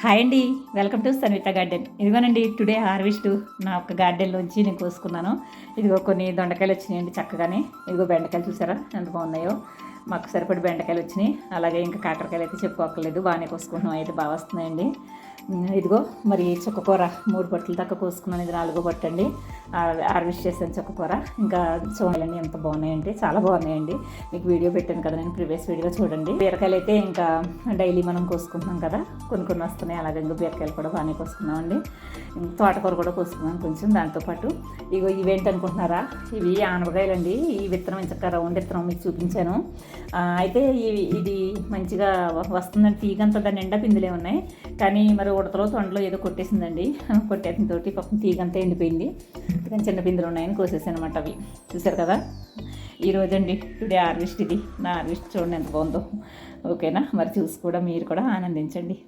Hi అండి, welcome to Sanvitha garden. ఇదిగోనండి today harvest నా ఒక గార్డెన్లోంచి నేను కోసుకున్నాను. ఇదిగో కొన్ని దొండకాయలు వచ్చినాయండి చక్కగానే. ఇదిగో బెండకాయలు చూసారా ఎంత బాగున్నాయో. మాకు సరిపడి బెండకాయలు వచ్చినాయి. అలాగే ఇంకా కాకరకాయలు అయితే చెప్పుకోకర్లేదు, బాగానే కోసుకుంటున్నాం, అయితే బాగా వస్తున్నాయండి. ఇదిగో మరి చుక్కకూర 3 బట్టలు దాకా కోసుకున్నాను, ఇది 4వ బట్ట అండి. హార్వెస్ట్ చేశాను చుక్కకూర. ఇంకా చూడాలండి ఎంత బాగున్నాయంటే, చాలా బాగున్నాయండి. మీకు వీడియో పెట్టాను కదా నేను, ప్రీవియస్ వీడియోలో చూడండి. బీరకాయలు అయితే ఇంకా డైలీ మనం కోసుకుంటున్నాం కదా, కొన్ని వస్తున్నాయి. అలాగే ఇంకా బీరకాయలు కూడా బాగానే కోసుకున్నామండి. తోటకూర కూడా కోసుకున్నాను కొంచెం దాంతోపాటు. ఇగో ఇవేంటి అనుకుంటున్నారా, ఇవి ఆనపకాయలండి. ఈ విత్తనం ఇంచక్క రౌండ్ విత్తనం మీకు చూపించాను. అయితే ఇది మంచిగా వస్తుందండి, తీగంతా దాని నిండా పిందులే ఉన్నాయి. కానీ మరి ఉడతలో తొండలో ఏదో కొట్టేసిందండి. కొట్టేసిన తోటి పాపం తీగంతా ఎండిపోయింది. కానీ చిన్న పిందులు ఉన్నాయని కోసేసాను అనమాట. అవి చూసారు కదా, ఈరోజండి టుడే హార్వెస్ట్. ఇది నా హార్వెస్ట్ చూడండి ఎంత బాగుందో. ఓకేనా, మరి చూసి కూడా మీరు కూడా ఆనందించండి.